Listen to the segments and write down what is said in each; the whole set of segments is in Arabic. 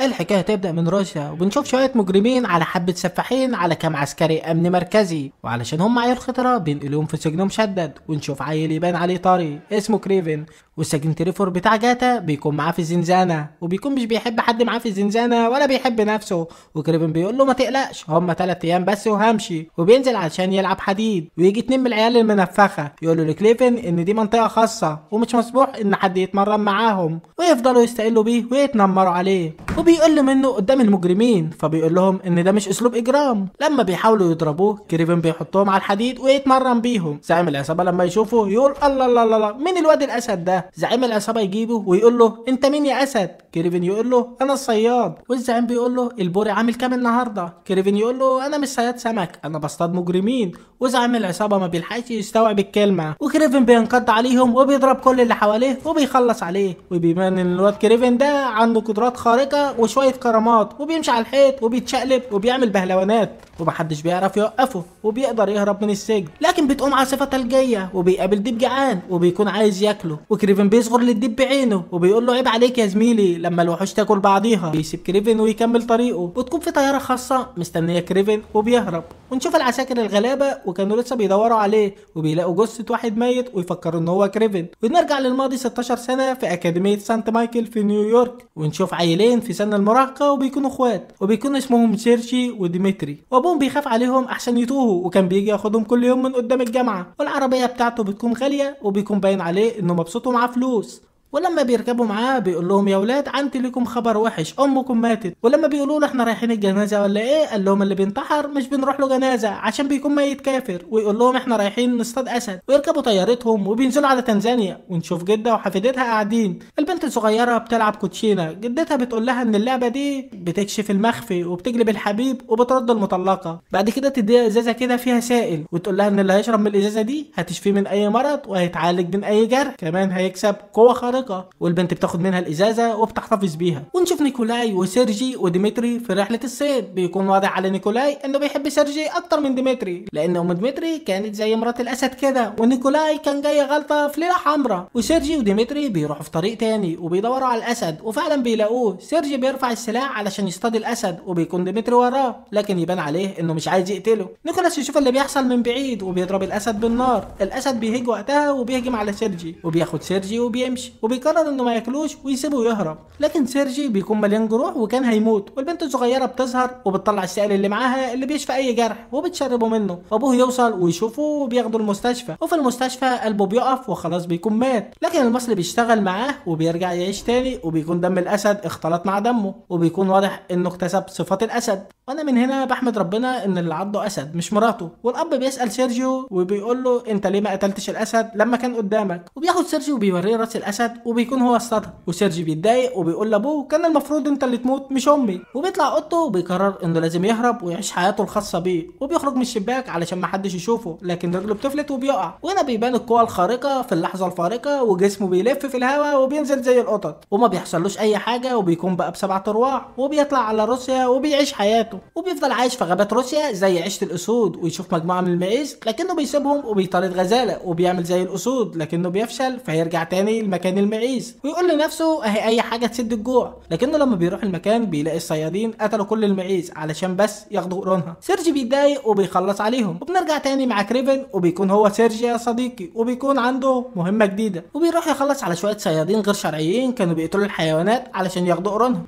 الحكايه تبدا من روسيا، وبنشوف شويه مجرمين على حبه سفاحين على كام عسكري امن مركزي، وعلشان هم عيال خطره بينقلوهم في سجن مشدد. ونشوف عيل يبان عليه طري اسمه كريفن، والسجن تريفور بتاع جاتا بيكون معاه في الزنزانه، وبيكون مش بيحب حد معاه في الزنزانه ولا بيحب نفسه. وكريفن بيقول له ما تقلقش، هم 3 ايام بس وهمشي. وبينزل علشان يلعب حديد، ويجي 2 من العيال المنفخه يقولوا لكريفن ان دي منطقه خاصه ومش مسموح ان حد يتمرن معاهم، ويفضلوا يستقلوا بيه ويتنمروا عليه. وبيقل منه قدام المجرمين، فبيقول لهم ان ده مش اسلوب اجرام. لما بيحاولوا يضربوه كريفن بيحطهم على الحديد ويتمرن بيهم. زعيم العصابه لما يشوفه يقول الله الله الله الله، مين الواد الاسد ده؟ زعيم العصابه يجيبه ويقول له انت مين يا اسد؟ كريفن يقول له انا الصياد. والزعيم بيقول له البوري عامل كام النهارده؟ كريفن يقول له انا مش صياد سمك، انا بصطاد مجرمين. وزعيم العصابه ما بيلحقش يستوعب الكلمه، وكريفن بينقض عليهم وبيضرب كل اللي حواليه وبيخلص عليه. وبيبان ان الواد كريفن ده عنده قدرات خارقه وشويه كرامات، وبيمشي على الحيط وبيتشقلب وبيعمل بهلوانات، ومحدش بيعرف يوقفه، وبيقدر يهرب من السجن. لكن بتقوم عاصفه ثلجيه وبيقابل ديب جعان وبيكون عايز ياكله، وكريفن بيصغر للديب بعينه وبيقول له عيب عليك يا زميلي لما الوحوش تاكل بعضيها. بيسيب كريفن ويكمل طريقه، وتكون في طياره خاصه مستنيه كريفن وبيهرب. ونشوف العساكر الغلابه وكانوا لسه بيدوروا عليه، وبيلاقوا جثه واحد ميت ويفكروا ان هو كريفن. ونرجع للماضي 16 سنه في اكاديميه سانت مايكل في نيويورك، ونشوف عيلين في سن المراهقه وبيكونوا اخوات، وبيكون اسمهم سيرجي وديمتري. وابوهم بيخاف عليهم احسن يتوهوا، وكان بيجي ياخدهم كل يوم من قدام الجامعه. والعربيه بتاعته بتكون غاليه، وبيكون باين عليه انه مبسوط ومعاه فلوس. ولما بيركبوا معاه بيقول لهم يا ولاد عندي لكم خبر وحش، امكم ماتت. ولما بيقولوا له احنا رايحين الجنازه ولا ايه، قال لهم اللي بينتحر مش بنروح له جنازه عشان بيكون ميت كافر. ويقول لهم احنا رايحين نصطاد اسد. ويركبوا طيارتهم وبينزلوا على تنزانيا، ونشوف جده وحفيدتها قاعدين. البنت الصغيره بتلعب كوتشينه، جدتها بتقول لها ان اللعبه دي بتكشف المخفي وبتجلب الحبيب وبترد المطلقه. بعد كده تديها ازازه كده فيها سائل، وتقول لها ان اللي هيشرب من الازازه دي هتشفيه من اي مرض وهيتعالج من اي جرح، كمان هيكسب قوه خارقه. والبنت بتاخد منها الازازه وبتحتفظ بيها. ونشوف نيكولاي وسيرجي وديمتري في رحله الصيد. بيكون واضح على نيكولاي انه بيحب سيرجي اكتر من ديمتري، لان ام ديمتري كانت زي مرات الاسد كده، ونيكولاي كان جاي غلطه في ليله حمراء. وسيرجي وديمتري بيروحوا في طريق تاني وبيدوروا على الاسد، وفعلا بيلاقوه. سيرجي بيرفع السلاح علشان يصطاد الاسد، وبيكون ديمتري وراه، لكن يبان عليه انه مش عايز يقتله. نيكولاس يشوف اللي بيحصل من بعيد وبيضرب الاسد بالنار. الاسد بيهج وقتها وبيهجم على سيرجي، وبياخد سيرجي وبيمشي، وبيقرر انه ما ياكلوش ويسيبه يهرب. لكن سيرجي بيكون مليان جروح وكان هيموت. والبنت الصغيره بتظهر وبتطلع السائل اللي معاها اللي بيشفى اي جرح وبتشربه منه. وابوه يوصل ويشوفه وبياخده المستشفى، وفي المستشفى قلبه بيقف وخلاص بيكون مات. لكن المصري بيشتغل معاه وبيرجع يعيش تاني، وبيكون دم الاسد اختلط مع دمه، وبيكون واضح انه اكتسب صفات الاسد. وانا من هنا بحمد ربنا ان اللي عضه اسد مش مراته. والاب بيسال سيرجيو وبيقول له انت ليه ما قتلتش الاسد لما كان قدامك؟ وبياخد سيرجيو وبيوريه راس الاسد، وبيكون هو اصطادها. وسيرجي بيتضايق وبيقول لابوه كان المفروض انت اللي تموت مش امي. وبيطلع اوضته وبيقرر انه لازم يهرب ويعيش حياته الخاصه بيه، وبيخرج من الشباك علشان ما حدش يشوفه، لكن رجله بتفلت وبيقع. وهنا بيبان القوه الخارقه في اللحظه الفارقه، وجسمه بيلف في الهواء وبينزل زي القطط، وما بيحصلوش اي حاجه، وبيكون بقى ب7 ارواح، وبيطلع على روسيا وبيعيش حياته. وبيفضل عايش في غابات روسيا زي عيشه الاسود، ويشوف مجموعه من المعيز لكنه بيسيبهم وبيطارد غزاله، وبيعمل زي الاسود لكنه بيفشل، فيرجع تاني لمكان المعيز ويقول لنفسه اهي اي حاجه تسد الجوع. لكنه لما بيروح المكان بيلاقي الصيادين قتلوا كل المعيز علشان بس ياخدوا قرونها. سيرجي بيتضايق وبيخلص عليهم. وبنرجع تاني مع كريفن، وبيكون هو سيرجي يا صديقي، وبيكون عنده مهمه جديده، وبيروح يخلص على شويه صيادين غير شرعيين كانوا بيقتلوا الحيوانات علشان ياخدوا قرونها.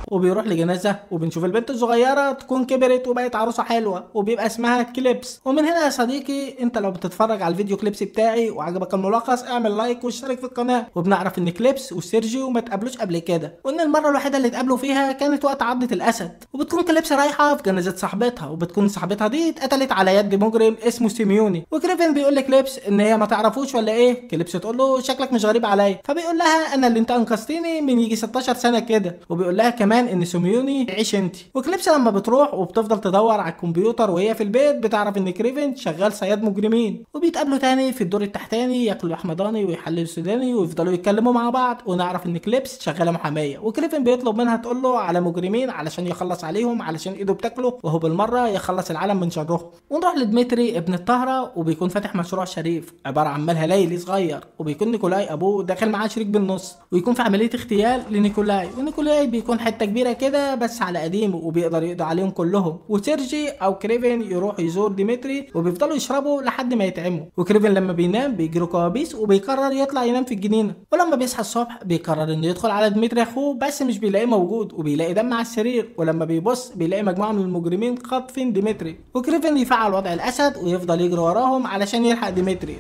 وبيروح لجنازه، وبنشوف البنت الصغيره تكون كبرت وبقت عروسه حلوه، وبيبقى اسمها كليبس. ومن هنا يا صديقي انت لو بتتفرج على الفيديو كليبس بتاعي وعجبك الملخص اعمل لايك واشترك في القناه. وبنعرف ان كليبس وسيرجيو ما اتقابلوش قبل كده، وان المره الوحيده اللي اتقابلوا فيها كانت وقت عضه الاسد. وبتكون كليبس رايحه في جنازه صاحبتها، وبتكون صاحبتها دي اتقتلت على يد مجرم اسمه سيميوني. وكريفن بيقول لكليبس ان هي ما تعرفوش ولا ايه. كليبس تقول له شكلك مش غريب عليا، فبيقول لها انا اللي انت انقذتيني من يجي 16 سنه كده. وبيقول لها كمان علشان ان سيميوني تعيش انت. وكليبس لما بتروح وبتفضل تدور على الكمبيوتر وهي في البيت بتعرف ان كريفن شغال صياد مجرمين، وبيتقابلوا تاني في الدور التحتاني ياكلوا احمضاني ويحللوا سوداني ويفضلوا يتكلموا مع بعض، ونعرف ان كليبس شغاله محاميه، وكريفن بيطلب منها تقول له على مجرمين علشان يخلص عليهم علشان ايده بتاكله وهو بالمره يخلص العالم من شرهم. ونروح لدمتري ابن الطاهره وبيكون فاتح مشروع شريف عباره عن مالها ليلي صغير، وبيكون نيكولاي ابوه داخل معاه شريك بالنص، ويكون في عمليه اغتيال لنيكولاي، ونيكولاي بيكون حته كبيره كده بس على قديمه وبيقدر يقضي عليهم كلهم، وسيرجي او كريفن يروح يزور ديمتري وبيفضلوا يشربوا لحد ما يتعموا، وكريفن لما بينام بيجروا كوابيس وبيقرر يطلع ينام في الجنينه، ولما بيصحى الصبح بيقرر انه يدخل على ديمتري اخوه بس مش بيلاقيه موجود وبيلاقي دم على السرير، ولما بيبص بيلاقي مجموعه من المجرمين خاطفين ديمتري، وكريفن يفعل وضع الاسد ويفضل يجري وراهم علشان يلحق ديمتري.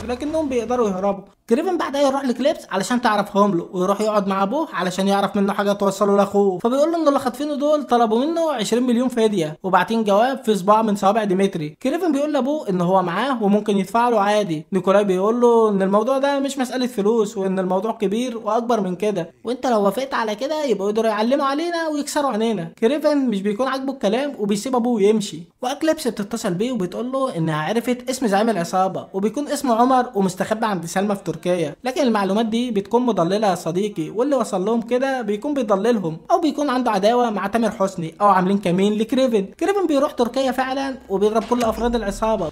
لكنهم بيقدروا يهربوا. كريفن بعدها يروح لكليبس علشان تعرفهم له ويروح يقعد مع ابوه علشان يعرف منه حاجه توصله لاخوه، فبيقول له ان اللي خاطفينه دول طلبوا منه 20 مليون فديه وبعتين جواب في صباع من صوابع ديمتري. كريفن بيقول لابوه ان هو معاه وممكن يدفع له عادي. نيكولاي بيقول له ان الموضوع ده مش مساله فلوس وان الموضوع كبير واكبر من كده، وانت لو وافقت على كده يبقوا يقدروا يعلموا علينا ويكسروا عينينا. كريفن مش بيكون عاجبه الكلام وبيسيب ابوه ويمشي، واكليبس بتتصل بيه وبتقول له انها عرفت اسم زعيم العصابه وبيكون اسمه عمر ومستخبي عند سلمى في تركيا، لكن المعلومات دي بتكون مضلله يا صديقي، واللي وصل لهم كده بيكون بيضللهم او بيكون عنده عداوه مع تامر حسني او عاملين كمين لكريفن. كريفن بيروح تركيا فعلا وبيضرب كل افراد العصابه.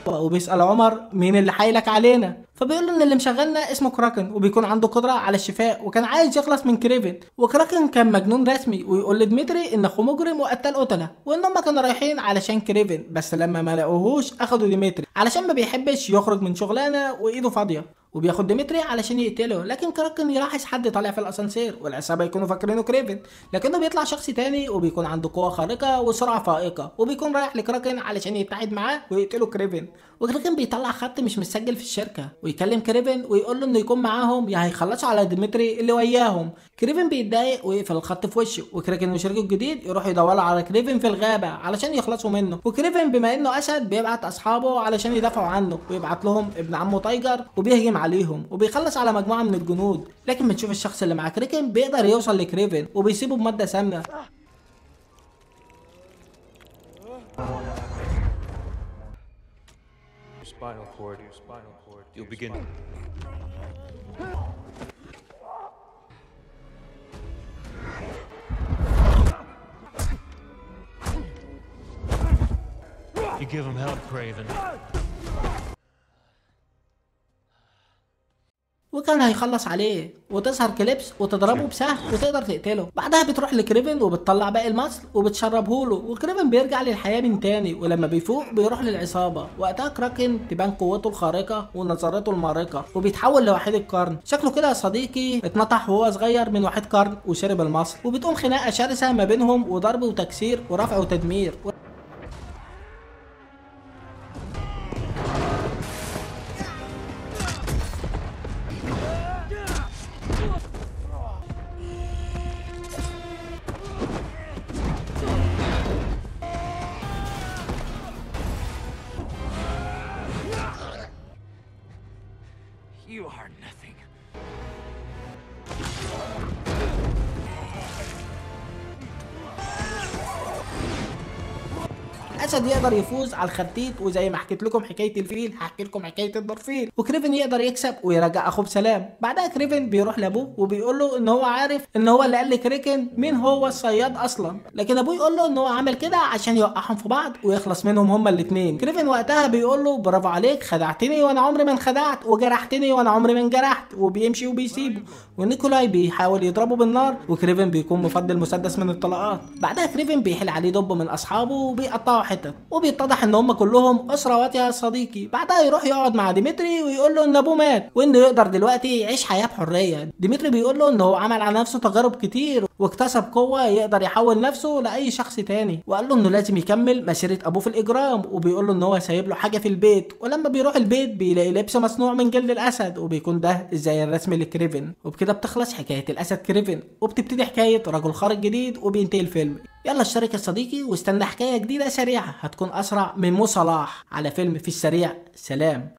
وبيسأل عمر مين اللي حايلك علينا، فبيقول له ان اللي مشغلنا اسمه كراكن وبيكون عنده قدره على الشفاء وكان عايز يخلص من كريفن. وكراكن كان مجنون رسمي ويقول لدمتري ان اخوه مجرم وقتل قتله وان هم كانوا رايحين علشان كريفن، بس لما ما لقوهوش اخدوا ديمتري علشان ما بيحبش يخرج من شغلانه وايده فاضيه، وبياخد ديمتري علشان يقتله. لكن كراكن يلاحظ حد طالع في الاسانسير والعصابه يكونوا فاكرينه كريفن، لكنه بيطلع شخص تاني وبيكون عنده قوه خارقه وسرعه فائقه، وبيكون رايح لكراكن علشان يتحد معاه ويقتله كريفن. وكراكن بيطلع خط مش مسجل في الشركه ويكلم كريفن ويقول له انه يكون معاهم يا هيخلصوا على ديمتري اللي وياهم. كريفن بيتضايق ويقفل الخط في وشه، وكراكن وشريكه الجديد يروحوا يدوروا على كريفن في الغابه علشان يخلصوا منه. وكريفن بما انه اسد بيبعت اصحابه علشان يدافعوا عنه، ويبعت لهم ابن عمه تايجر وبيهجم عليهم وبيخلص على مجموعه من الجنود. لكن بنشوف الشخص اللي مع كراكن بيقدر يوصل لكريفن وبيسيبه بماده سامه. Spinal cord. You'll begin. You give him help, Craven. وكان هيخلص عليه وتظهر كليبس وتضربه بسهم وتقدر تقتله. بعدها بتروح لكريفن وبتطلع باقي المصل وبتشربه له، وكريفن بيرجع للحياه من تاني، ولما بيفوق بيروح للعصابه. وقتها كراكن تبان قوته الخارقه ونظرته المارقه وبيتحول لوحيد القرن. شكله كده يا صديقي اتنطح وهو صغير من وحيد قرن وشرب المصل، وبتقوم خناقه شرسه ما بينهم وضرب وتكسير ورفع وتدمير. You are nothing. الاسد يقدر يفوز على الخرتيت، وزي ما حكيت لكم حكايه الفيل هحكي لكم حكايه الدرفيل، وكريفن يقدر يكسب ويرجع اخوه بسلام. بعدها كريفن بيروح لابوه وبيقول له ان هو عارف ان هو اللي قال لكريكن مين هو الصياد اصلا، لكن ابوه يقول له ان هو عمل كده عشان يوقعهم في بعض ويخلص منهم هما الاثنين. كريفن وقتها بيقول له برافو عليك، خدعتني وانا عمري ما انخدعت، وجرحتني وانا عمري ما انجرحت، وبيمشي وبيسيبه. ونيكولاي بيحاول يضربه بالنار، وكريفن بيكون مفضي المسدس من الطلقات. بعدها كريفن بيحل عليه دب من اصحابه وبيقطعوا حتت، وبيتضح ان هم كلهم اسره واطيه يا صديقي. بعدها يروح يقعد مع ديمتري ويقول له ان ابوه مات وانه يقدر دلوقتي يعيش حياه بحريه. ديمتري بيقول له ان هو عمل على نفسه تجارب كتير واكتسب قوه يقدر يحول نفسه لاي شخص تاني، وقال له انه لازم يكمل مسيره ابوه في الاجرام، وبيقول له ان هو سايب له حاجه في البيت. ولما بيروح البيت بيلاقي لبس مصنوع من جلد الاسد، وبيكون ده زي الرسم لكريفن. وبكده بتخلص حكايه الاسد كريفن، وبتبتدي حكايه رجل خارق جديد، وبينتهي الفيلم. يلا اشترك يا صديقي واستنى حكايه جديده سريعه هتكون اسرع من مو صلاح على فيلم في السريع. سلام.